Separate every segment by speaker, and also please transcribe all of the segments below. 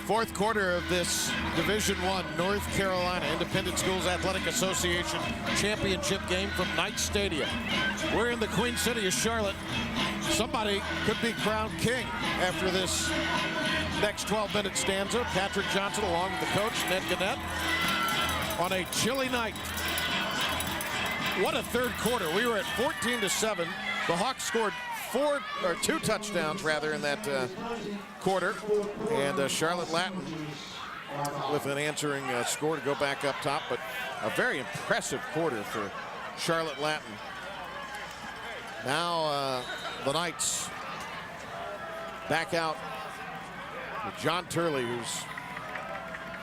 Speaker 1: Fourth quarter of this Division I North Carolina Independent Schools Athletic Association championship game from Knight Stadium. We're in the Queen City of Charlotte. Somebody could be crowned king after this next 12-minute stanza. Patrick Johnson along with the coach, Ned Gonet, on a chilly night. What a third quarter. We were at 14-7. The Hawks scored two touchdowns rather in that quarter, and Charlotte Latin with an answering score to go back up top. But a very impressive quarter for Charlotte Latin. Now the Knights back out with John Turley, who's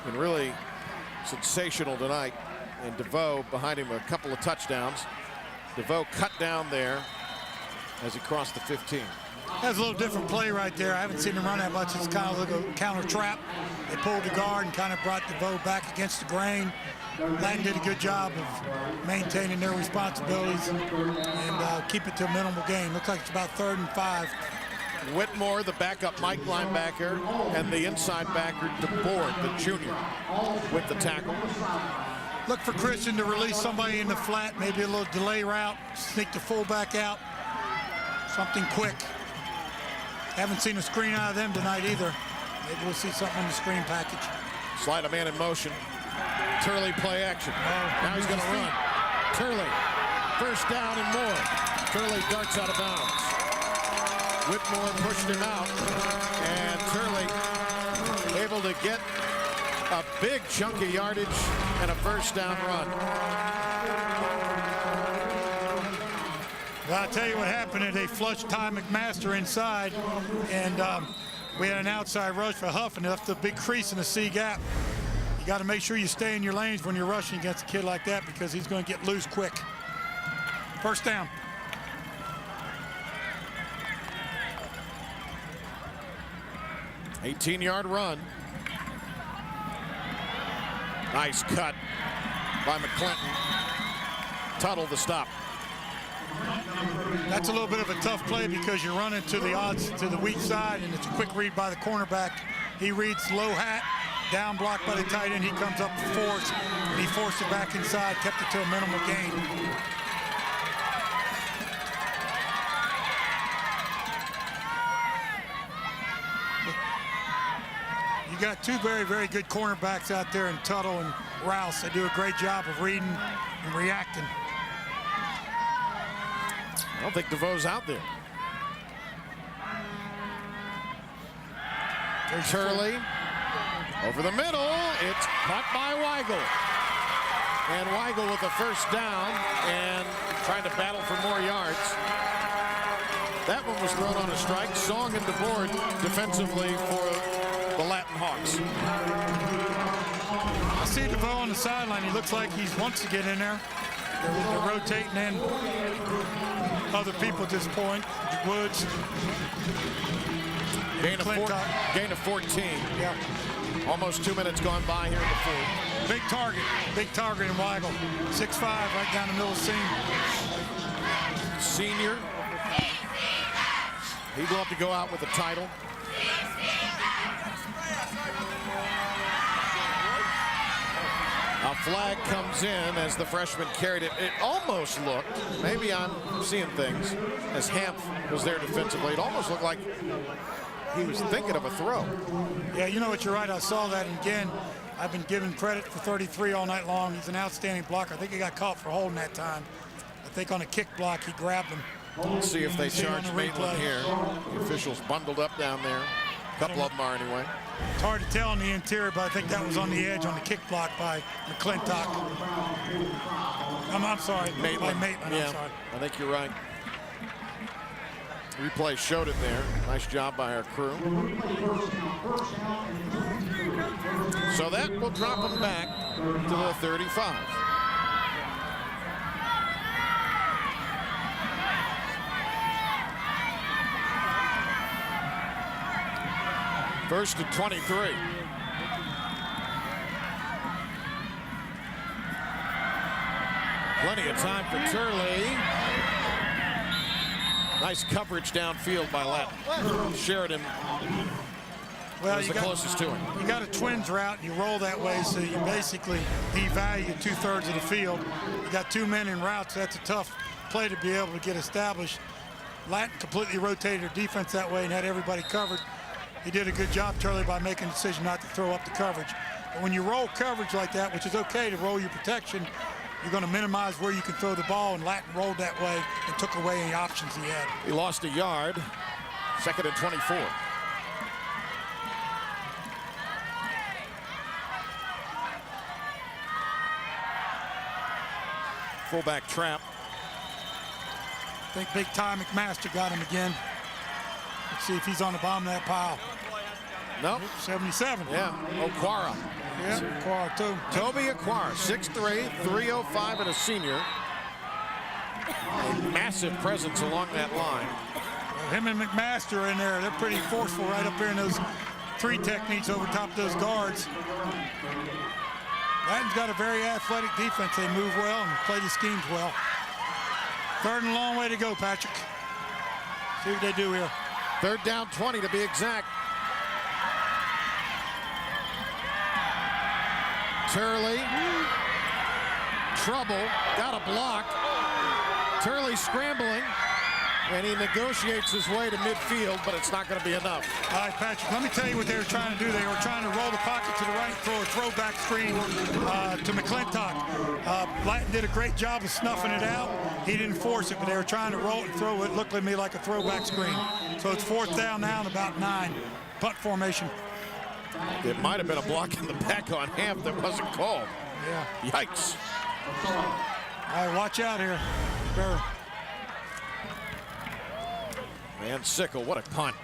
Speaker 1: been really sensational tonight, and DeVoe behind him, a couple of touchdowns. DeVoe cut down there as he crossed the 15.
Speaker 2: That's a little different play right there. I haven't seen him run that much. It's kind of like a counter trap. They pulled the guard and kind of brought DeVoe back against the grain. Latin did a good job of maintaining their responsibilities and keep it to a minimal gain. Looks like it's about 3rd and 5.
Speaker 1: Whitmore, the backup Mike linebacker, and the inside backer, DeBoard, the junior, with the tackle.
Speaker 2: Look for Christian to release somebody in the flat, maybe a little delay route, sneak the fullback out. Something quick. Haven't seen a screen out of them tonight either. Maybe we'll see something in the screen package.
Speaker 1: Slide a man in motion. Turley play action. Now he's going to run. Turley, first down and more. Turley darts out of bounds. Whitmore pushed him out, and Turley able to get a big chunk of yardage and a first down run.
Speaker 2: Well, I'll tell you what happened. They flushed Ty McMaster inside, and we had an outside rush for Huff, and left a big crease in the C gap. You got to make sure you stay in your lanes when you're rushing against a kid like that, because he's going to get loose quick. First down.
Speaker 1: $18-yard run. Nice cut by McClinton. Tuttle the stop.
Speaker 2: That's a little bit of a tough play because you're running to the odds, to the weak side, and it's a quick read by the cornerback. He reads low hat, down block by the tight end. He comes up to force, and he forced it back inside, kept it to a minimal gain. You got two very, very good cornerbacks out there in Tuttle and Rouse. They do a great job of reading and reacting.
Speaker 1: I don't think DeVoe's out there. There's Turley over the middle. It's caught by Weigel. And Weigel with a first down and trying to battle for more yards. That one was thrown on a strike. Song and DeBoard defensively for the Latin Hawks.
Speaker 2: I see DeVoe on the sideline. He looks like he wants to get in there. They're rotating in other people at this point. Woods.
Speaker 1: Gain of 14.
Speaker 2: Yeah.
Speaker 1: Almost 2 minutes gone by here in the fourth.
Speaker 2: Big target in Weigel. 6'5", right down the middle of the seam.
Speaker 1: Senior. He'd love to go out with the title. A flag comes in as the freshman carried it. It almost looked, maybe I'm seeing things, as Hamp was there defensively, it almost looked like he was thinking of a throw.
Speaker 2: Yeah, you know what, you're right. I saw that. And again, I've been given credit for 33 all night long. He's an outstanding blocker. I think he got caught for holding that time. I think on a kick block, he grabbed him.
Speaker 1: Let's see if they charge Maitland here. The officials bundled up down there. A couple of them are anyway.
Speaker 2: It's hard to tell on the interior, but I think that was on the edge on the kick block by McClintock. I'm sorry,
Speaker 1: Maitland.
Speaker 2: By Maitland.
Speaker 1: Yeah,
Speaker 2: I'm sorry.
Speaker 1: I think you're right. Replay showed it there. Nice job by our crew. So that will drop them back to the 35. First and 23. Plenty of time for Turley. Nice coverage downfield by Latin. Sheridan
Speaker 2: Well,
Speaker 1: was the closest to him.
Speaker 2: You got a twins route, and you roll that way, so you basically devalue 2/3 of the field. You got 2 men in routes. So that's a tough play to be able to get established. Latin completely rotated her defense that way and had everybody covered. He did a good job, Turley, by making a decision not to throw up the coverage. But when you roll coverage like that, which is okay to roll your protection, you're going to minimize where you can throw the ball, and Latin rolled that way and took away any options he had.
Speaker 1: He lost a yard. 2nd and 24. Fullback trap.
Speaker 2: I think big Ty McMaster got him again. Let's see if he's on the bottom of that pile.
Speaker 1: Nope.
Speaker 2: 77.
Speaker 1: Yeah, Okwara.
Speaker 2: Yeah, Okwara too.
Speaker 1: Toby Okwara, 6'3", 305, and a senior. A massive presence along that line.
Speaker 2: Him and McMaster are in there. They're pretty forceful right up there in those 3 techniques over top of those guards. Latin's got a very athletic defense. They move well and play the schemes well. 3rd and long way to go, Patrick. See what they do here.
Speaker 1: 3rd down 20 to be exact. Turley, trouble, got a block. Turley scrambling, and he negotiates his way to midfield, but it's not going to be enough.
Speaker 2: All right, Patrick, let me tell you what they were trying to do. They were trying to roll the pocket to the right, throw a throwback screen to McClintock. Latin did a great job of snuffing it out. He didn't force it, but they were trying to roll it and throw it. Looked to me like a throwback screen. So it's 4th down now and about 9. Punt formation.
Speaker 1: It might have been a block in the back on half that wasn't called.
Speaker 2: Yeah.
Speaker 1: Yikes.
Speaker 2: All right, watch out here. Bear.
Speaker 1: Man, Sickle, what a punt.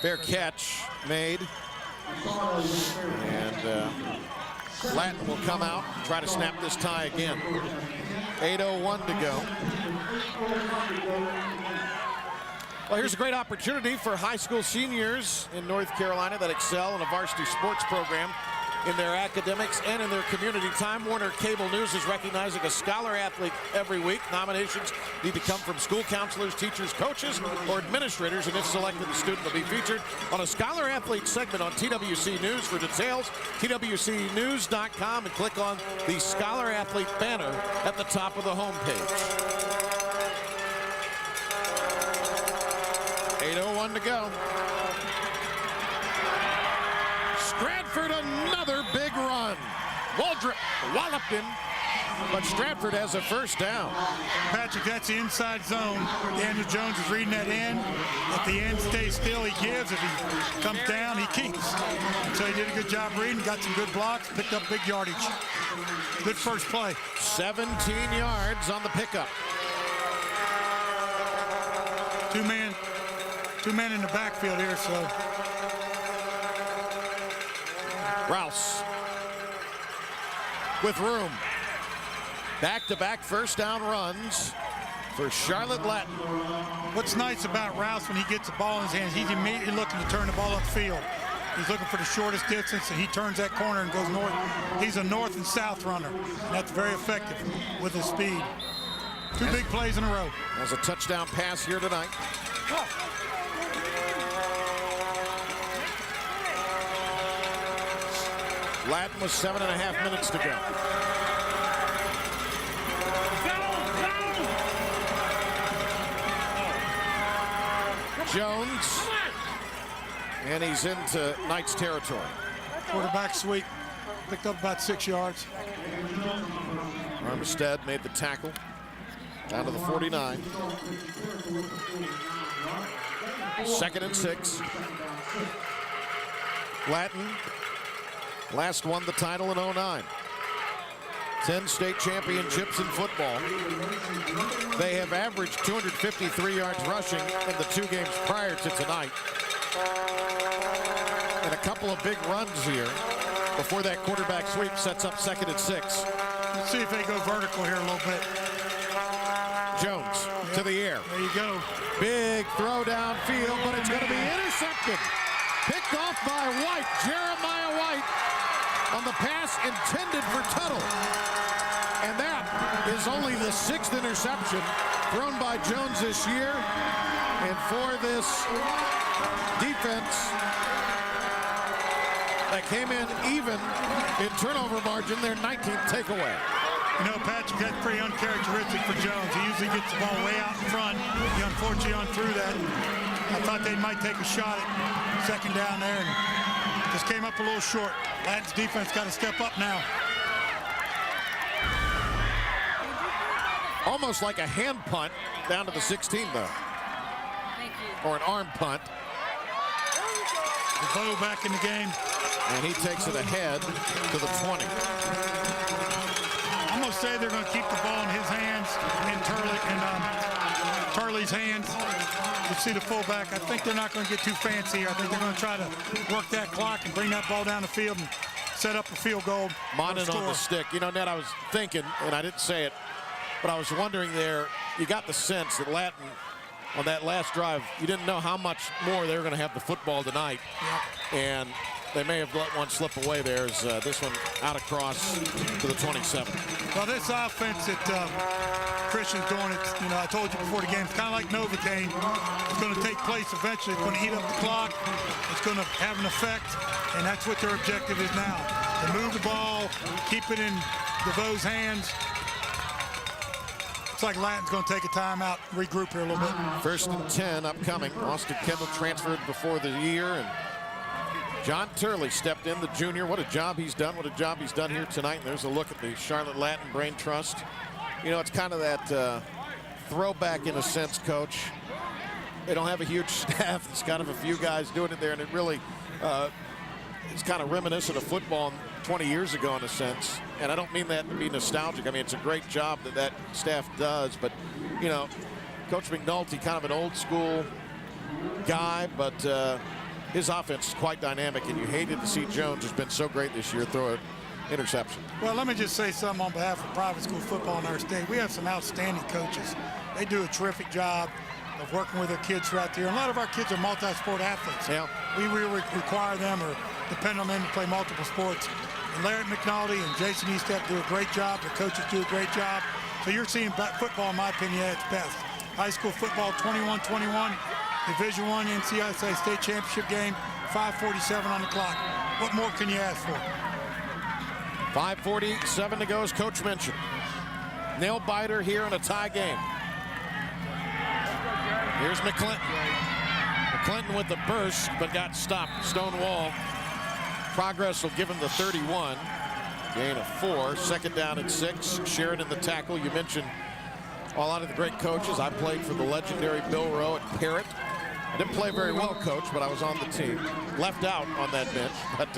Speaker 1: Fair catch made. And Latin will come out and try to snap this tie again. 8:01 to go. Well, here's a great opportunity for high school seniors in North Carolina that excel in a varsity sports program in their academics and in their community. Time Warner Cable News is recognizing a scholar athlete every week. Nominations need to come from school counselors, teachers, coaches, or administrators, and if selected, the student will be featured on a scholar athlete segment on TWC News. For details, TWCnews.com, and click on the scholar athlete banner at the top of the homepage. 8:01 to go. Stratford, another big run. Waldrop walloped him, but Stratford has a 1st down.
Speaker 2: Patrick, that's the inside zone. Daniel Jones is reading that end. If the end stays still, he gives. If he comes down, he keeps. So he did a good job reading, got some good blocks, picked up big yardage. Good first play.
Speaker 1: 17 yards on the pickup.
Speaker 2: Two men in the backfield here, so.
Speaker 1: Rouse with room. Back-to-back 1st down runs for Charlotte Latin.
Speaker 2: What's nice about Rouse when he gets the ball in his hands, he's immediately looking to turn the ball upfield. He's looking for the shortest distance, and he turns that corner and goes north. He's a north and south runner, and that's very effective with his speed. 2 big plays in a row.
Speaker 1: There's a touchdown pass here tonight. Latin with 7.5 minutes to go. Jones, and he's into Knights territory.
Speaker 2: Quarterback sweep, picked up about 6 yards.
Speaker 1: Armistead made the tackle down to the 49. 2nd and 6. Latin last won the title in 09. 10 state championships in football. They have averaged 253 yards rushing in the 2 games prior to tonight. And a couple of big runs here before that quarterback sweep sets up 2nd and 6.
Speaker 2: Let's see if they go vertical here a little bit.
Speaker 1: Jones to the air.
Speaker 2: There you go.
Speaker 1: Big throw downfield, but it's going to be intercepted. Picked off by White, Jeremiah White, on the pass intended for Tuttle. And that is only the 6th interception thrown by Jones this year. And for this defense, that came in even in turnover margin, their 19th takeaway.
Speaker 2: You know, Patrick, that's pretty uncharacteristic for Jones. He usually gets the ball way out in front. He unfortunately unthrew that. I thought they might take a shot at second down there and just came up a little short. Lattin's defense got to step up now.
Speaker 1: Almost like a hand punt down to the 16, though. Or an arm punt.
Speaker 2: DeVoe back in the game.
Speaker 1: And he takes it ahead to the 20.
Speaker 2: I'm going to say they're going to keep the ball in his hands and Turley's hands. You see the fullback. I think they're not going to get too fancy here. I think they're going to try to work that clock and bring that ball down the field and set up a field goal.
Speaker 1: Monin on the stick. You know, Ned, I was thinking, and I didn't say it, but I was wondering there, you got the sense that Lattin, on that last drive, you didn't know how much more they were going to have the football tonight.
Speaker 2: Yep.
Speaker 1: And they may have let one slip away there as this one out across to the 27.
Speaker 2: Well, this offense that Christian's doing, you know, I told you before the game, it's kind of like Novocaine. It's going to take place eventually. It's going to eat up the clock. It's going to have an effect, and that's what their objective is now. To move the ball, keep it in DeVoe's hands. Looks like Lattin's going to take a timeout, regroup here a little bit. 1st and
Speaker 1: 10 upcoming. Austin Kendall transferred before the year, and John Turley stepped in, the junior. What a job he's done. What a job he's done here tonight. And there's a look at the Charlotte Lattin Brain Trust. You know, it's kind of that throwback in a sense, Coach. They don't have a huge staff. It's kind of a few guys doing it there, and it really it's kind of reminiscent of football 20 years ago in a sense. And I don't mean that to be nostalgic. I mean, it's a great job that staff does. But, you know, Coach McNulty, kind of an old school guy, but his offense is quite dynamic, and you hated to see Jones, who's been so great this year, throw an interception.
Speaker 2: Well, let me just say something on behalf of private school football in our state. We have some outstanding coaches. They do a terrific job of working with their kids throughout the year. And a lot of our kids are multi-sport athletes.
Speaker 1: Yeah.
Speaker 2: We require them or depend on them to play multiple sports. And Larry McNulty and Jason Estep do a great job. The coaches do a great job. So you're seeing football, in my opinion, at its best. High school football, 21-21. Division I NCISAA state championship game, 5:47 on the clock. What more can you ask for?
Speaker 1: 5:47 to go, as Coach mentioned. Nail biter here in a tie game. Here's McClinton. McClinton with the burst, but got stopped. Stone wall. Progress will give him the 31. Gain of 4. 2nd down and 6. Sheridan the tackle. You mentioned a lot of the great coaches. I played for the legendary Bill Rowe at Parrott. I didn't play very well, Coach, but I was on the team. Left out on that bench. But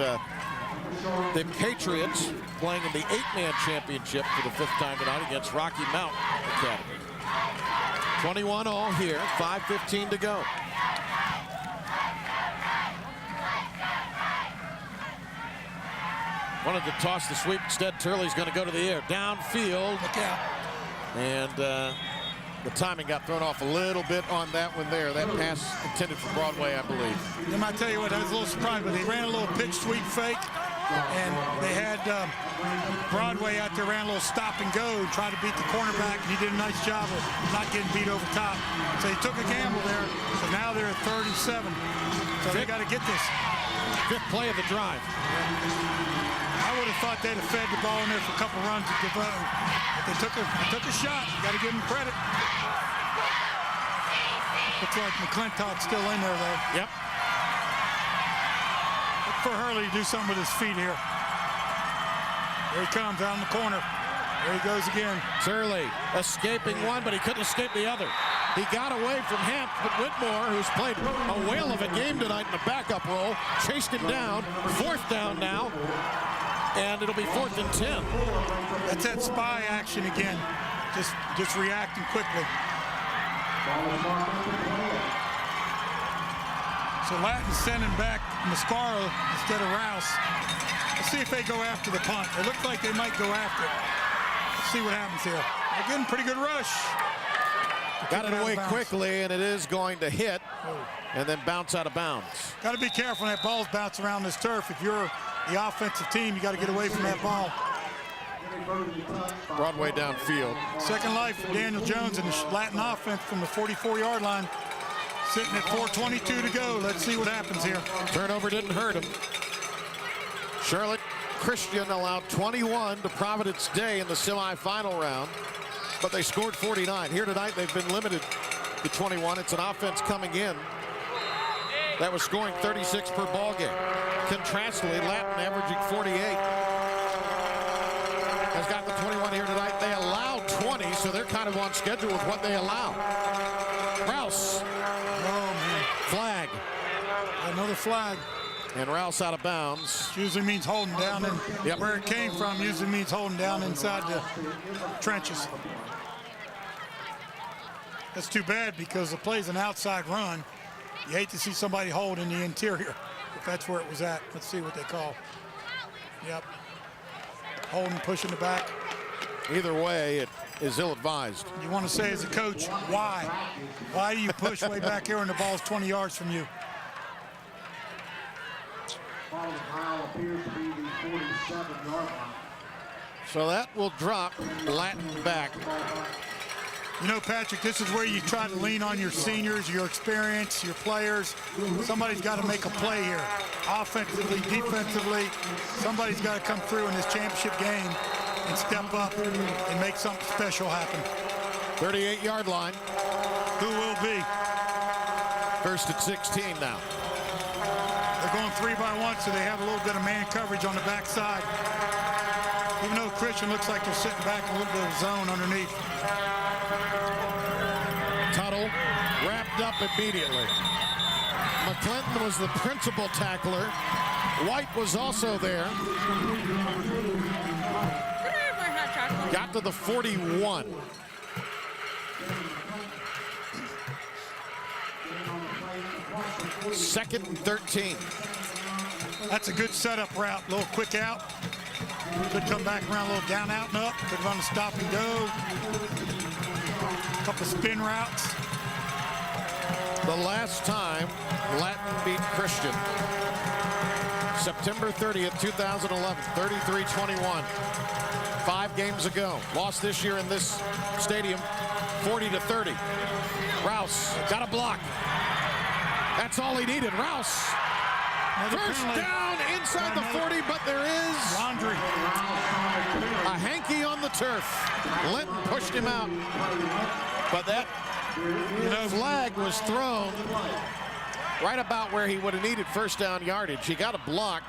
Speaker 1: the Patriots playing in the 8-man championship for the 5th time tonight against Rocky Mountain Academy. 21 all here. 5:15 to go. Wanted to toss the sweep. Instead, Turley's going to go to the air. Downfield.
Speaker 2: Look out.
Speaker 1: And the timing got thrown off a little bit on that one there. That pass intended for Broadway, I believe.
Speaker 2: Then I tell you what, I was a little surprised, but they ran a little pitch sweep fake, and they had Broadway out there, ran a little stop and go, trying to beat the cornerback, and he did a nice job of not getting beat over top. So he took a gamble there. So now they're at 3rd and 7. So they got to get this.
Speaker 1: 5th play of the drive.
Speaker 2: I would have thought they'd have fed the ball in there for a couple runs to DeVoe. But they took a shot. You got to give them credit. Looks like McClintock's still in there, though.
Speaker 1: Yep.
Speaker 2: Look for Hurley to do something with his feet here. There he comes out in the corner. There he goes again.
Speaker 1: Turley escaping one, but he couldn't escape the other. He got away from Hemp, but Whitmore, who's played a whale of a game tonight in the backup role, chased him down. 4th down now, and it'll be 4th and 10.
Speaker 2: That's that spy action again, just reacting quickly. So Lattin's sending back Mascaro instead of Rouse. Let's see if they go after the punt. It looks like they might go after it. Let's see what happens here. They're getting pretty good rush.
Speaker 1: Got it away quickly, and it is going to hit and then bounce out of bounds.
Speaker 2: Got to be careful when that ball's bouncing around this turf. If you're the offensive team, you got to get away from that ball.
Speaker 1: Broadway downfield.
Speaker 2: Second life for Daniel Jones in the Lattin offense from the 44-yard line. Sitting at 4:22 to go. Let's see what happens here.
Speaker 1: Turnover didn't hurt him. Charlotte Christian allowed 21 to Providence Day in the semifinal round, but they scored 49. Here tonight, they've been limited to 21. It's an offense coming in that was scoring 36 per ball game. Contrastly, Latin averaging 48 has got the 21 here tonight. They allowed 20, so they're kind of on schedule with what they allow. Rouse.
Speaker 2: Oh, man.
Speaker 1: Flag.
Speaker 2: Another flag.
Speaker 1: And Rouse out of bounds.
Speaker 2: Usually means holding down, and where it came from usually means holding down inside the trenches. That's too bad because the play's an outside run. You hate to see somebody hold in the interior if that's where it was at. Let's see what they call. Yep. Holding, pushing the back.
Speaker 1: Either way, it is ill-advised.
Speaker 2: You want to say as a coach, why? Why do you push way back here when the ball's 20 yards from you?
Speaker 1: So that will drop Latin back.
Speaker 2: You know, Patrick, this is where you try to lean on your seniors, your experience, your players. Somebody's got to make a play here. Offensively, defensively, somebody's got to come through in this championship game and step up and make something special happen.
Speaker 1: 38-yard line.
Speaker 2: Who will be?
Speaker 1: First and 16 now.
Speaker 2: They're going 3-by-1, so they have a little bit of man coverage on the backside. Even though Christian looks like they're sitting back in a little bit of zone underneath.
Speaker 1: Tuttle wrapped up immediately. McClinton was the principal tackler. White was also there. Got to the 41. Second and 13.
Speaker 2: That's a good setup route. A little quick out. Could come back around a little down, out, and up. Could run a stop and go. A couple spin routes.
Speaker 1: The last time Latin beat Christian, September 30th, 2011, 33-21. 5 games ago. Lost this year in this stadium, 40-30. Rouse got a block. That's all he needed. Rouse. First down inside the 40, but there is
Speaker 2: Laundry.
Speaker 1: a hanky on the turf. Linton pushed him out, but that flag was thrown right about where he would have needed first down yardage. He got a block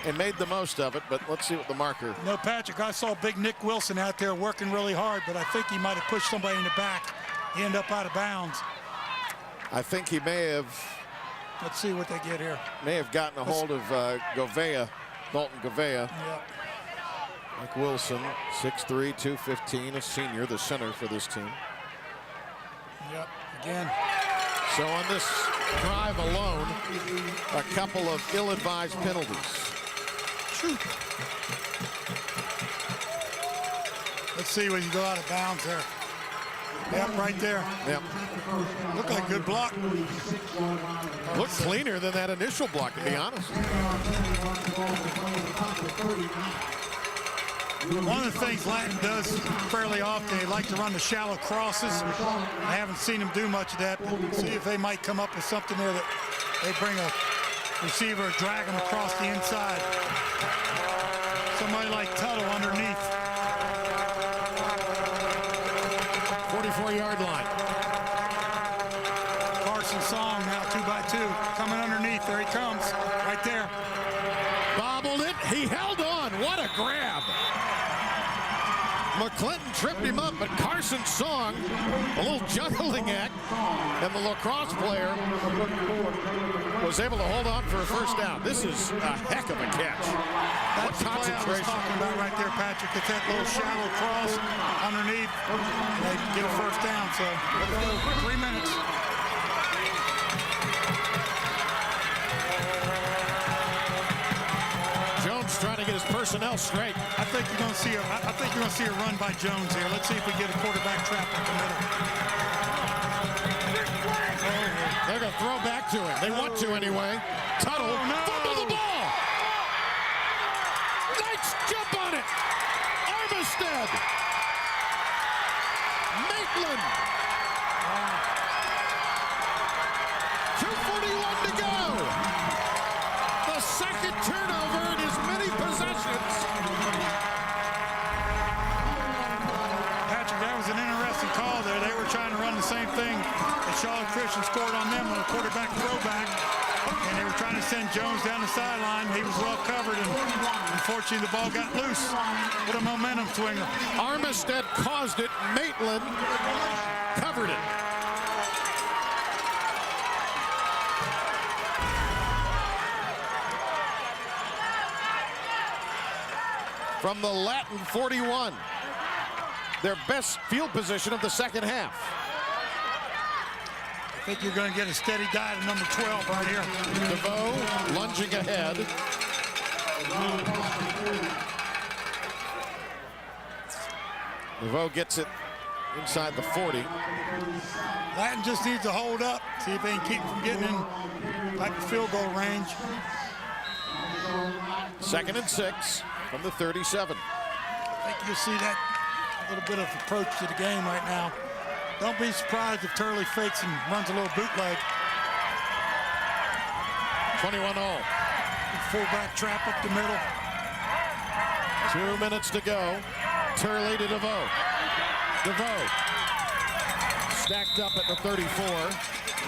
Speaker 1: and made the most of it, but let's see what the marker.
Speaker 2: No, Patrick, I saw big Nick Wilson out there working really hard, but I think he might have pushed somebody in the back. He ended up out of bounds.
Speaker 1: I think he may have.
Speaker 2: Let's see what they get here.
Speaker 1: May have gotten a hold of Govea, Dalton Govea.
Speaker 2: Yep.
Speaker 1: Nick Wilson, 6'3", 215, a senior, the center for this team.
Speaker 2: Yep, again.
Speaker 1: So on this drive alone, a couple of ill-advised penalties.
Speaker 2: Shoot. Let's see when you go out of bounds there. Yep, right there.
Speaker 1: Yep.
Speaker 2: Looked like a good block.
Speaker 1: Looked cleaner than that initial block, to be honest.
Speaker 2: One of the things Latin does fairly often, they like to run the shallow crosses. I haven't seen them do much of that, but see if they might come up with something there that they bring a receiver, drag them across the inside. Somebody like Tuttle underneath.
Speaker 1: 44-yard line.
Speaker 2: Carson Song now 2-by-2 coming underneath. There he comes, right there.
Speaker 1: Bobbled it. He held on. What a grab. McClinton tripped him up, but Carson Song, a little juggling act, and the lacrosse player was able to hold on for a first down. This is a heck of a catch.
Speaker 2: That's the play I was talking about right there, Patrick. It's that little shallow cross underneath, and they get a first down. So let's go. 3 minutes.
Speaker 1: Jones trying to get his personnel straight.
Speaker 2: I think you're going to see a run by Jones here. Let's see if we get a quarterback trap up the middle.
Speaker 1: They're going to throw back to him. They want to anyway. Tuttle, fumble the ball. Knights jump on it. Armistead. Maitland. 2:41 to go. The second turnover in as many
Speaker 2: trying to run the same thing that Charlotte Christian scored on them on a quarterback throwback. And they were trying to send Jones down the sideline. He was well covered, and unfortunately the ball got loose. What a momentum swinger.
Speaker 1: Armistead caused it. Maitland covered it. From the Latin 41, their best field position of the second half.
Speaker 2: I think you're going to get a steady diet of number 12 right here.
Speaker 1: DeVoe lunging ahead. DeVoe gets it inside the 40.
Speaker 2: Latin just needs to hold up, see if they can keep from getting in like the field goal range.
Speaker 1: 2nd and 6 from the 37.
Speaker 2: I think you'll see that little bit of approach to the game right now. Don't be surprised if Turley fakes and runs a little bootleg.
Speaker 1: 21-all.
Speaker 2: Fullback trap up the middle.
Speaker 1: 2 minutes to go. Turley to DeVoe. DeVoe stacked up at the 34.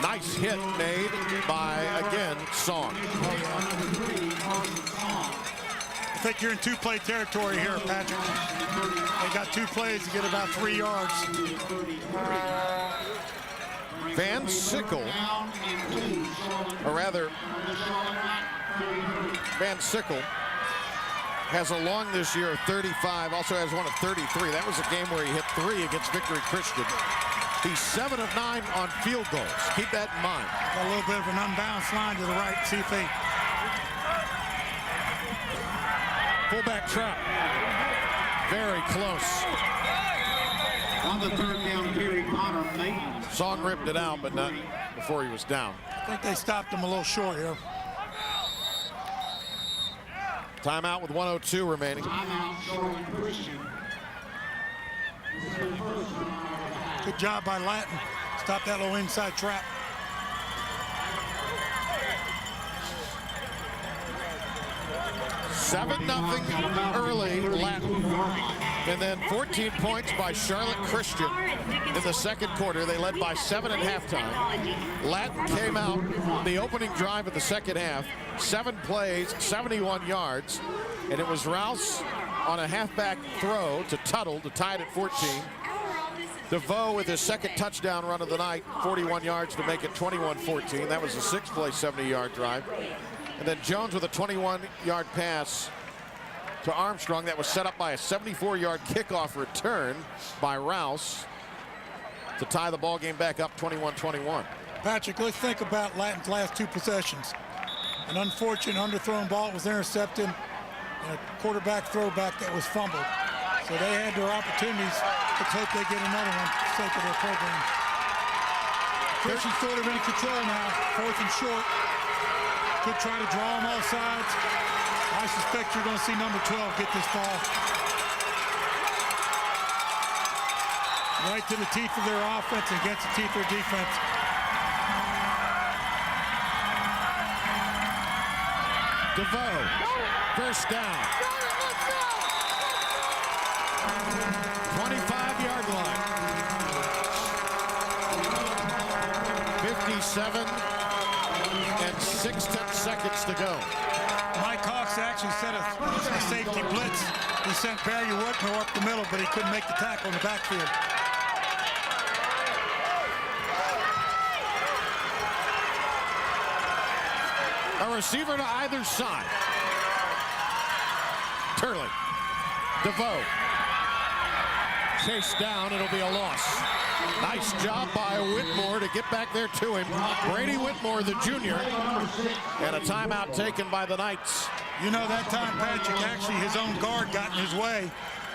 Speaker 1: Nice hit made by, again, Song.
Speaker 2: I think you're in two-play territory here, Patrick. They got 2 plays to get about 3 yards.
Speaker 1: Van Sickle, or rather, Van Sickle has a long this year of 35, also has one of 33. That was a game where he hit 3 against Victory Christian. He's 7 of 9 on field goals. Keep that in mind.
Speaker 2: Got a little bit of an unbalanced line to the right. See if they...
Speaker 1: Fullback trap. Very close.
Speaker 3: On the 3rd down carry, Connor Maitland.
Speaker 1: Song ripped it out, but not before he was down.
Speaker 2: I think they stopped him a little short here.
Speaker 1: Timeout with 1:02 remaining.
Speaker 3: Timeout, Charlotte Christian.
Speaker 2: Good job by Latin. Stop that little inside trap.
Speaker 1: Seven nothing early, Latin. And then 14 points by Charlotte Christian in the second quarter. They led by 7 at halftime. Latin came out the opening drive of the second half. 7 plays, 71 yards. And it was Rouse on a halfback throw to Tuttle to tie it at 14. DeVoe with his second touchdown run of the night, 41 yards to make it 21-14. That was a 6-play, 70-yard drive. And then Jones with a 21-yard pass to Armstrong that was set up by a 74-yard kickoff return by Rouse to tie the ball game back up 21-21.
Speaker 2: Patrick, let's think about Latin's last 2 possessions. An unfortunate underthrown ball was intercepted and a quarterback throwback that was fumbled. So they had their opportunities. Let's hope they get another one for the sake of their program. Christian's sort of in control now. 4th and short. Could try to draw them all sides. I suspect you're going to see number 12 get this ball. Right to the teeth of their offense and against the teeth of their defense.
Speaker 1: DeVoe, first down. 25-yard line. 57 and 6 seconds to go.
Speaker 2: Mike Hawks actually set a safety blitz. He sent Barry Whitmore up the middle, but he couldn't make the tackle in the backfield.
Speaker 1: A receiver to either side. Turley. DeVoe. Chased down, it'll be a loss. Nice job by Whitmore to get back there to him. Brady Whitmore, the junior, and a timeout taken by the Knights.
Speaker 2: You know, that time, Patrick, actually his own guard got in his way.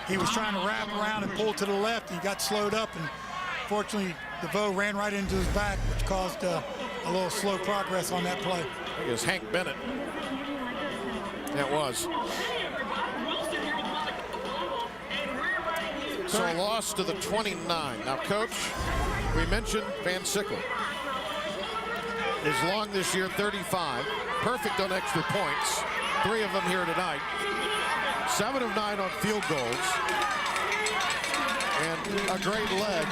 Speaker 2: He was trying to wrap around and pull to the left. He got slowed up, and fortunately, DeVoe ran right into his back, which caused a little slow progress on that play.
Speaker 1: I think it was Hank Bennett. That was. So a loss to the 29. Now, Coach, we mentioned Van Sickle. Is long this year, 35. Perfect on extra points. 3 of them here tonight. 7 of 9 on field goals. and a great leg.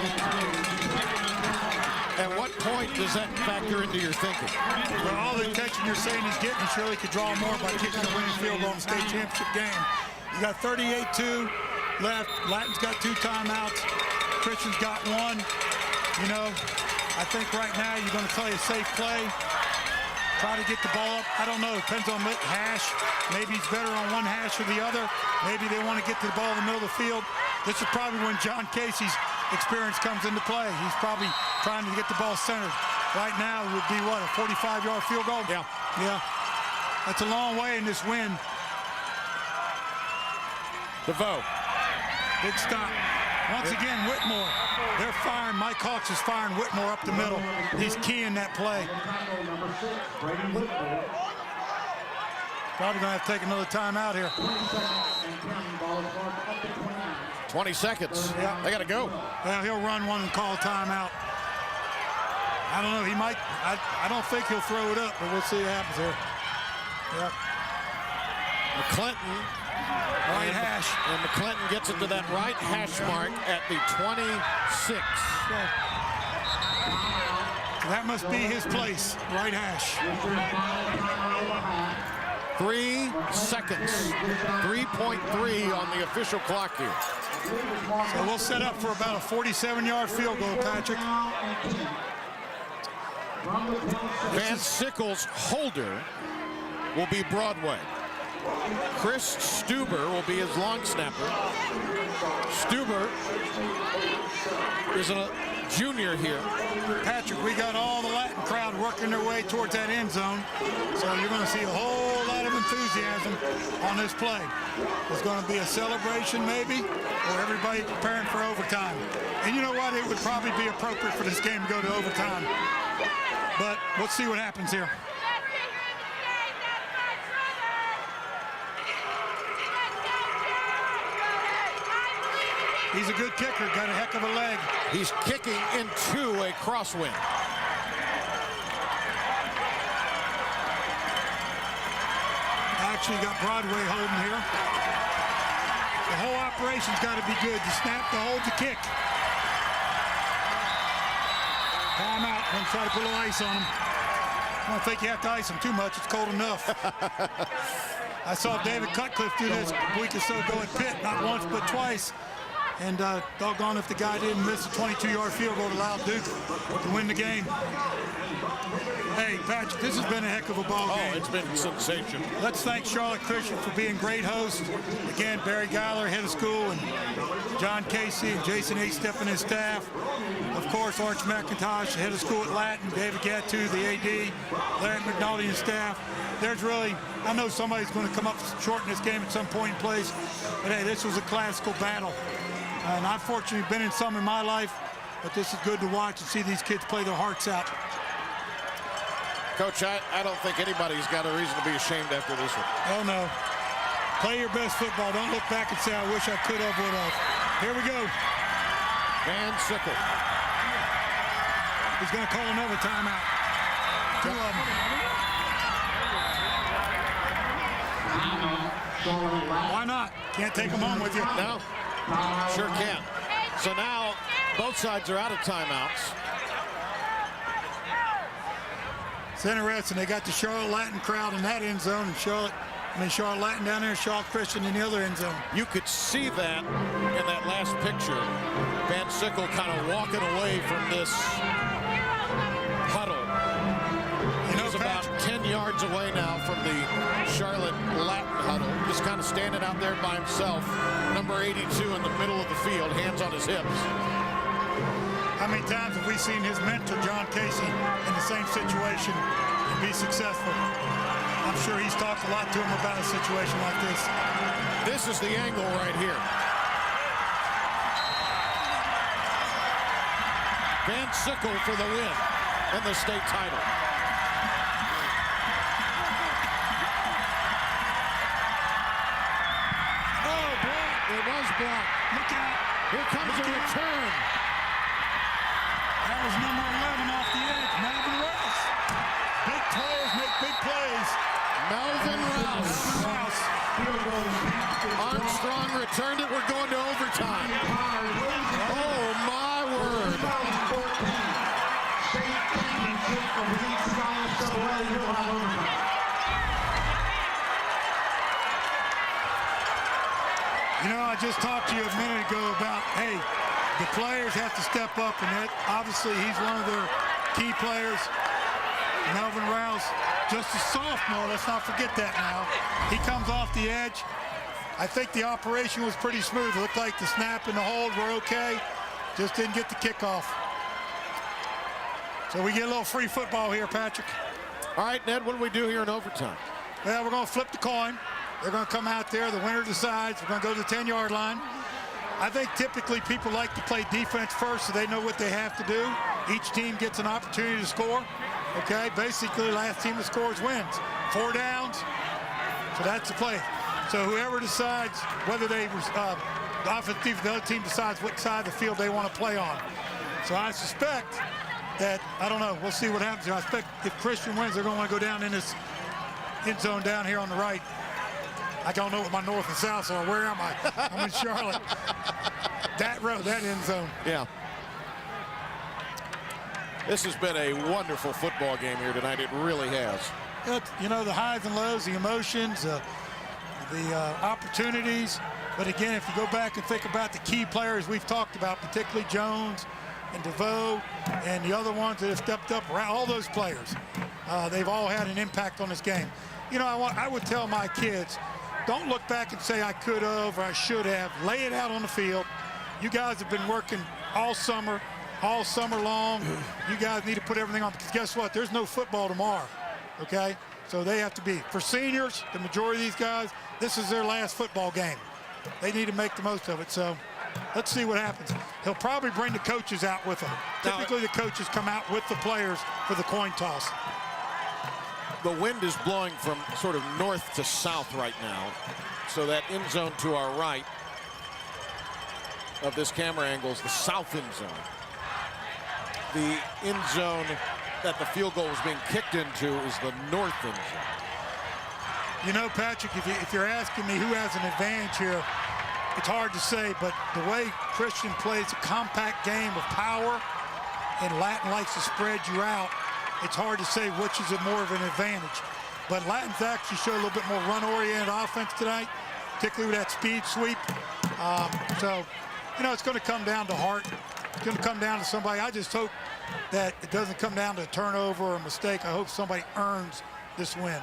Speaker 1: At what point does that factor into your thinking?
Speaker 2: Well, all the attention you're saying he's getting, surely could draw more by kicking a winning field goal in the state championship game. You got 38-2 left. Lattin's got 2 timeouts. Christian's got 1. You know, I think right now you're going to play a safe play. Try to get the ball up. I don't know. Depends on the hash. Maybe he's better on one hash or the other. Maybe they want to get to the ball in the middle of the field. This is probably when John Casey's experience comes into play. He's probably trying to get the ball centered. Right now it would be, what, a 45-yard field goal?
Speaker 1: Yeah.
Speaker 2: Yeah. That's a long way in this wind.
Speaker 1: DeVoe.
Speaker 2: Big stop. Once again, Whitmore. They're firing. Mike Hawks is firing Whitmore up the middle. He's keying that play. Probably going to have to take another timeout here.
Speaker 1: 20 seconds. Yeah. They got to go.
Speaker 2: Well, he'll run one and call timeout. I don't know. He might. I don't think he'll throw it up, but we'll see what happens here. Yep.
Speaker 1: McClinton.
Speaker 2: Right hash.
Speaker 1: And McClinton gets it to that right hash mark at the 26.
Speaker 2: That must be his place. Right hash.
Speaker 1: 3 seconds. 3.3 on the official clock here.
Speaker 2: So we'll set up for about a 47-yard field goal, Patrick.
Speaker 1: Van Sickle's holder will be Broadway. Chris Stuber will be his long snapper. Stuber is a junior here.
Speaker 2: Patrick, we got all the Latin crowd working their way towards that end zone. So you're going to see a whole lot of enthusiasm on this play. It's going to be a celebration maybe, or everybody preparing for overtime. And you know what? It would probably be appropriate for this game to go to overtime. But let's see what happens here. He's a good kicker, got a heck of a leg.
Speaker 1: He's kicking into a crosswind.
Speaker 2: Actually got Broadway holding here. The whole operation's got to be good. The snap, the hold, the kick. Timeout. Don't try to put a little ice on him. I don't think you have to ice him too much. It's cold enough. I saw David Cutcliffe do this a week or so ago at Pitt, not once but twice. And doggone if the guy didn't miss a 22-yard field goal to allow Duke to win the game. Hey, Patrick, this has been a heck of a ball game.
Speaker 1: Oh, it's been sensational.
Speaker 2: Let's thank Charlotte Christian for being great hosts. Again, Barry Geiler, head of school, and John Casey and Jason H. Stepp and his staff. Of course, Arch McIntosh, head of school at Latin, David Gattu, the AD, Larry McNulty and staff. There's really, I know somebody's going to come up short in this game at some point in place, but hey, this was a classical battle. And I've fortunately been in some in my life, but this is good to watch and see these kids play their hearts out.
Speaker 1: Coach, I don't think anybody's got a reason to be ashamed after this one.
Speaker 2: Oh, no. Play your best football. Don't look back and say, I wish I could have, would have. Here we go.
Speaker 1: Van Sickle.
Speaker 2: He's going to call another timeout. 2 of them. Why not? Can't take them home with you.
Speaker 1: No, sure can. So now both sides are out of timeouts.
Speaker 2: It's interesting. They got the Charlotte Latin crowd in that end zone, and Charlotte Latin down there, Charlotte Christian in the other end zone.
Speaker 1: You could see that in that last picture. Van Sickle kind of walking away from this huddle. He's about 10 yards away now from the Charlotte Latin huddle. Just kind of standing out there by himself. Number 82 in the middle of the field, hands on his hips.
Speaker 2: How many times have we seen his mentor, John Casey, in the same situation and be successful? I'm sure he's talked a lot to him about a situation like this.
Speaker 1: This is the angle right here. Van Sickle for the win and the state title. Oh, blocked. It was blocked.
Speaker 2: Look out.
Speaker 1: Here comes a return.
Speaker 2: That was number 11 off the edge, Melvin Rouse. Big players make big plays.
Speaker 1: Melvin Rouse. Armstrong returned it. We're going to overtime. Oh, my word.
Speaker 2: You know, I just talked to you a minute ago about, hey, the players have to step up, and that obviously he's one of their key players. Melvin Rouse, just a sophomore, let's not forget that now. He comes off the edge. I think the operation was pretty smooth. It looked like the snap and the hold were okay. Just didn't get the kickoff. So we get a little free football here, Patrick.
Speaker 1: All right, Ned, what do we do here in overtime?
Speaker 2: Well, we're going to flip the coin. They're going to come out there. The winner decides. We're going to go to the 10-yard line. I think typically people like to play defense first so they know what they have to do. Each team gets an opportunity to score. Okay, basically last team that scores wins. 4 downs, so that's the play. So whoever decides whether they, the offensive, the other team decides what side of the field they want to play on. So I suspect that, I don't know, we'll see what happens here. I expect if Christian wins, they're going to want to go down in this end zone down here on the right. I don't know what my north and south are. Where am I? I'm in Charlotte. That road, that end zone.
Speaker 1: Yeah. This has been a wonderful football game here tonight. It really has.
Speaker 2: You know, the highs and lows, the emotions, the opportunities. But again, if you go back and think about the key players we've talked about, particularly Jones and DeVoe and the other ones that have stepped up, all those players, they've all had an impact on this game. You know, I would tell my kids, don't look back and say I could have or I should have. Lay it out on the field. You guys have been working all summer long. You guys need to put everything on, because guess what? There's no football tomorrow, okay? So they have to be. For seniors, the majority of these guys, this is their last football game. They need to make the most of it. So let's see what happens. He'll probably bring the coaches out with him. Typically, the coaches come out with the players for the coin toss.
Speaker 1: The wind is blowing from sort of north to south right now. So that end zone to our right of this camera angle is the south end zone. The end zone that the field goal was being kicked into is the north end zone.
Speaker 2: You know, Patrick, if you're asking me who has an advantage here, it's hard to say, but the way Christian plays a compact game of power and Latin likes to spread you out, it's hard to say which is more of an advantage. But Latin's actually showed a little bit more run-oriented offense tonight, particularly with that speed sweep. So, you know, it's going to come down to heart. It's going to come down to somebody. I just hope that it doesn't come down to a turnover or a mistake. I hope somebody earns this win.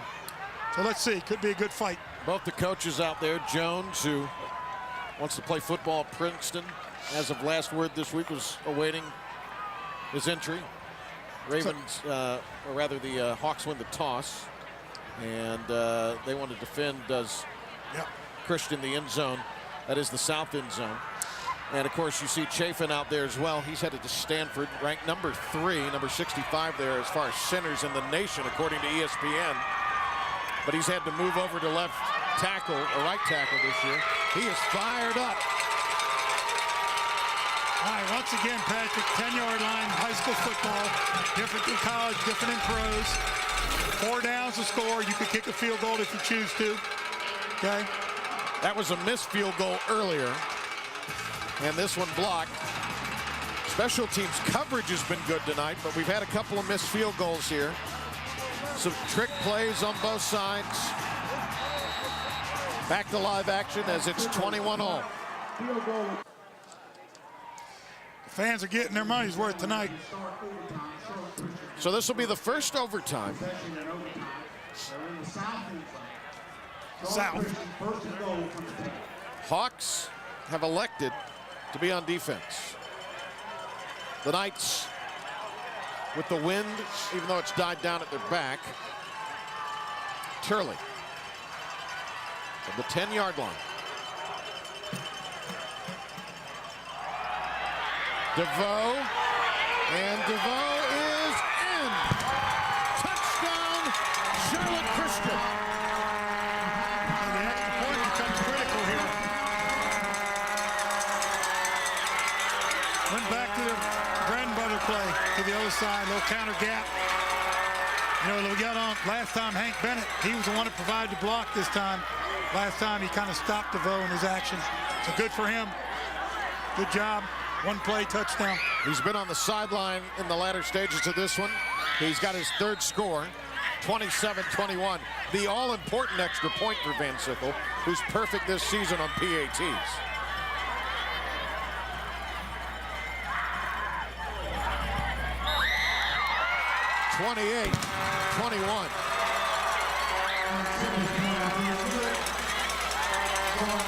Speaker 2: So let's see. Could be a good fight.
Speaker 1: Both the coaches out there, Jones, who wants to play football at Princeton, as of last word this week, was awaiting his entry. Ravens, or rather the Hawks win the toss, and they want to defend, does Christian, the end zone. That is the south end zone. And of course, you see Chafin out there as well. He's headed to Stanford, ranked number 3, number 65 there as far as centers in the nation, according to ESPN. But he's had to move over to left tackle, or right tackle this year. He is fired up.
Speaker 2: All right, once again, Patrick, 10-yard line, high school football, different in college, different in pros. 4 downs to score. You could kick a field goal if you choose to. Okay.
Speaker 1: That was a missed field goal earlier, and this one blocked. Special teams coverage has been good tonight, but we've had a couple of missed field goals here. Some trick plays on both sides. Back to live action as it's 21-all.
Speaker 2: Fans are getting their money's worth tonight.
Speaker 1: So this will be the first overtime.
Speaker 2: South.
Speaker 1: Hawks have elected to be on defense. The Knights, with the wind, even though it's died down at their back. Turley from the 10-yard line. DeVoe, and DeVoe is in. Touchdown, Charlotte Christian.
Speaker 2: And the extra point becomes critical here. Went back to their bread and butter play to the other side, little counter gap. You know, we got on last time, Hank Bennett, he was the one that provided the block this time. Last time he kind of stopped DeVoe in his action. So good for him. Good job. One play, touchdown.
Speaker 1: He's been on the sideline in the latter stages of this one. He's got his third score, 27-21. The all-important extra point for Van Sickle, who's perfect this season on PATs.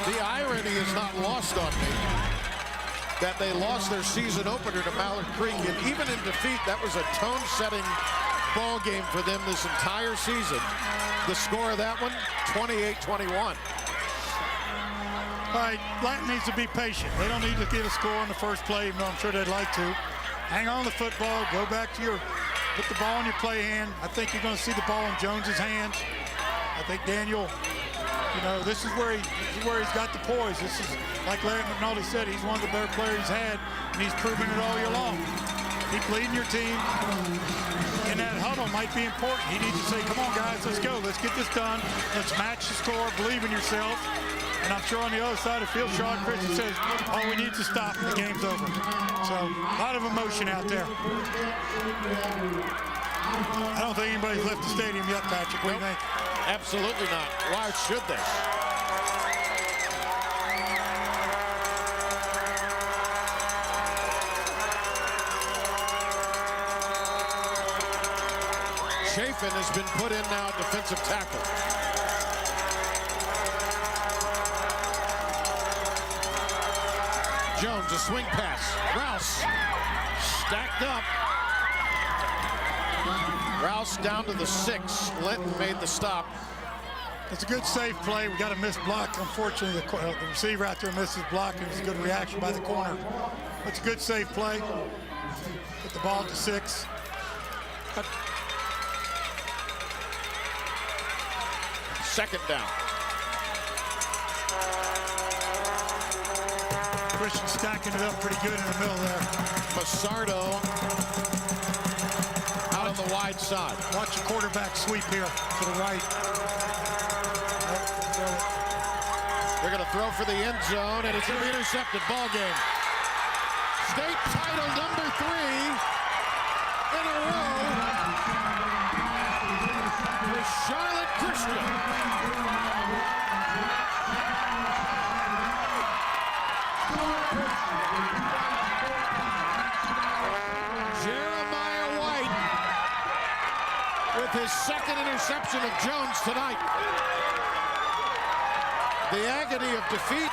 Speaker 1: The irony is not lost on me that they lost their season opener to Mallard Creek, and even in defeat, that was a tone-setting ball game for them this entire season. The score of that one, 28-21.
Speaker 2: All right, Latin needs to be patient. They don't need to get a score on the first play, even though I'm sure they'd like to. Hang on to the football, go back to put the ball in your play hand. I think you're going to see the ball in Jones's hands. I think Daniel, this is where he's got the poise. This is, like Larry McNulty said, he's one of the better players he's had, and he's proven it all year long. Keep leading your team. And that huddle might be important. He needs to say, come on, guys, let's go. Let's get this done. Let's match the score. Believe in yourself. And I'm sure on the other side of the field, Sean Christian says, all we need to stop and the game's over. So a lot of emotion out there. I don't think anybody's left the stadium yet, Patrick. What do you think?
Speaker 1: Absolutely not. Why should they? Chafin has been put in now, defensive tackle. Jones, a swing pass. Rouse stacked up. Rouse down to the 6. Linton made the stop.
Speaker 2: It's a good safe play. We got a missed block. Unfortunately, the receiver out there missed his block, and it's a good reaction by the corner. It's a good safe play. Put the ball to 6.
Speaker 1: Second down.
Speaker 2: Christian stacking it up pretty good in the middle there.
Speaker 1: Massardo out on the wide side.
Speaker 2: Watch the quarterback sweep here to the right.
Speaker 1: They're going to throw for the end zone, and it's going to be intercepted. Ball game. State title number 3 in a row for Charlotte Christian. Jeremiah White with his second interception of Jones tonight. The agony of defeat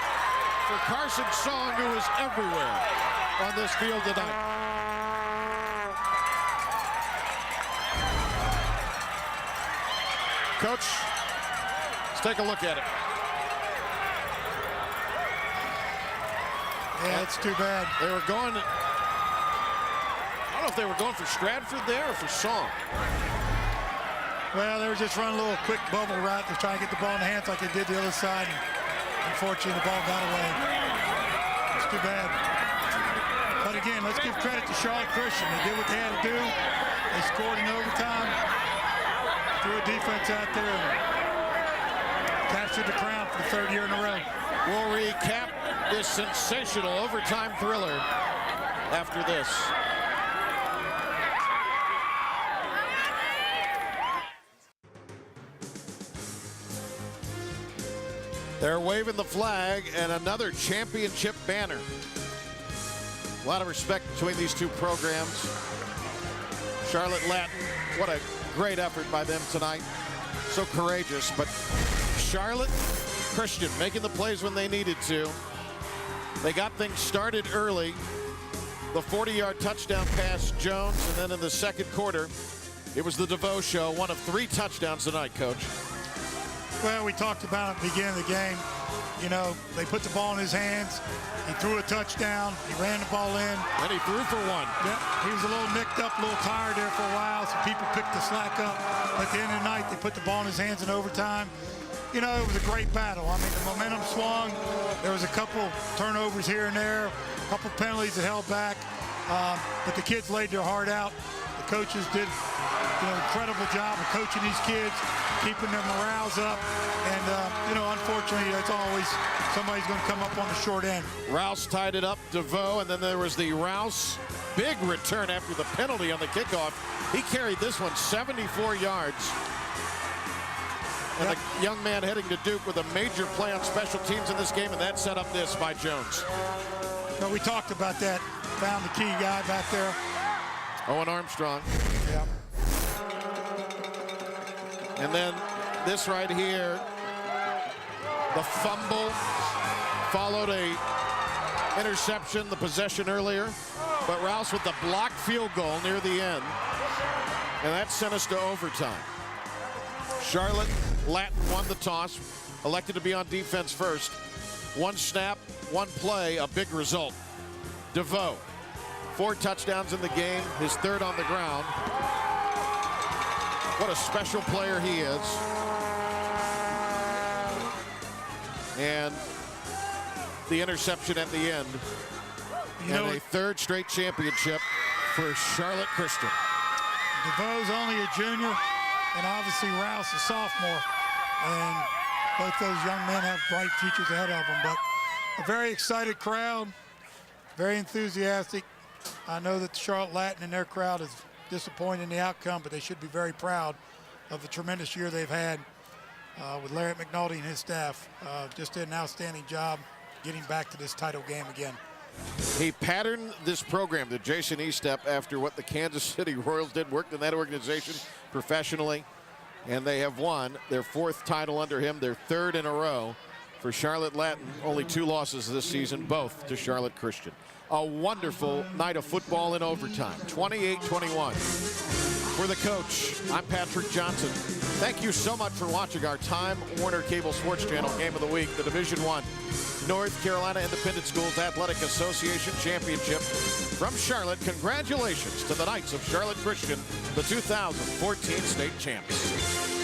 Speaker 1: for Carson Song, who is everywhere on this field tonight. Coach, let's take a look at it.
Speaker 2: Yeah, it's too bad.
Speaker 1: They were going, I don't know if they were going for Stratford there or for Song.
Speaker 2: Well, they were just running a little quick bubble route to try and get the ball in the hands like they did the other side. And unfortunately, the ball got away. It's too bad. But again, let's give credit to Charlotte Christian. They did what they had to do. They scored in overtime. Threw a defense out there and captured the crown for the 3rd year in a row.
Speaker 1: We'll recap this sensational overtime thriller after this. They're waving the flag and another championship banner. A lot of respect between these two programs. Charlotte Latin, what a great effort by them tonight. So courageous, but Charlotte Christian making the plays when they needed to. They got things started early. The 40-yard touchdown pass, Jones, and then in the second quarter, it was the DeVoe show. One of 3 touchdowns tonight, Coach.
Speaker 2: Well, we talked about at the beginning of the game. They put the ball in his hands. He threw a touchdown. He ran the ball in.
Speaker 1: And he threw for 1.
Speaker 2: Yeah, he was a little nicked up, a little tired there for a while, so people picked the slack up. At the end of the night, they put the ball in his hands in overtime. It was a great battle. I mean, the momentum swung. There was a couple turnovers here and there, a couple penalties that held back. But the kids laid their heart out. The coaches did an incredible job of coaching these kids, keeping their morales up. And, unfortunately, that's always somebody's going to come up on the short end.
Speaker 1: Rouse tied it up, DeVoe, and then there was the Rouse big return after the penalty on the kickoff. He carried this one 74 yards. And the young man heading to Duke with a major play on special teams in this game, and that set up this by Jones.
Speaker 2: But we talked about that. Found the key guy back there.
Speaker 1: Owen Armstrong.
Speaker 2: Yeah.
Speaker 1: And then this right here, the fumble followed a interception, the possession earlier. But Rouse with the blocked field goal near the end. And that sent us to overtime. Charlotte Latin won the toss, elected to be on defense first. One snap, one play, a big result. DeVoe, 4 touchdowns in the game, his 3rd on the ground. What a special player he is. And the interception at the end. And a 3rd straight championship for Charlotte Christian.
Speaker 2: DeVoe's only a junior, and obviously Rouse a sophomore. And both those young men have bright futures ahead of them. But a very excited crowd, very enthusiastic. I know that the Charlotte Latin and their crowd is disappointed in the outcome, but they should be very proud of the tremendous year they've had with Larry McNulty and his staff. Just did an outstanding job getting back to this title game again.
Speaker 1: He patterned this program to Jason Estep after what the Kansas City Royals did, worked in that organization professionally, and they have won their 4th title under him, their 3rd in a row. For Charlotte Latin, only 2 losses this season, both to Charlotte Christian. A wonderful night of football in overtime, 28-21. For the coach, I'm Patrick Johnson. Thank you so much for watching our Time Warner Cable Sports Channel Game of the Week, the Division I North Carolina Independent Schools Athletic Association Championship. From Charlotte, congratulations to the Knights of Charlotte Christian, the 2014 state champs.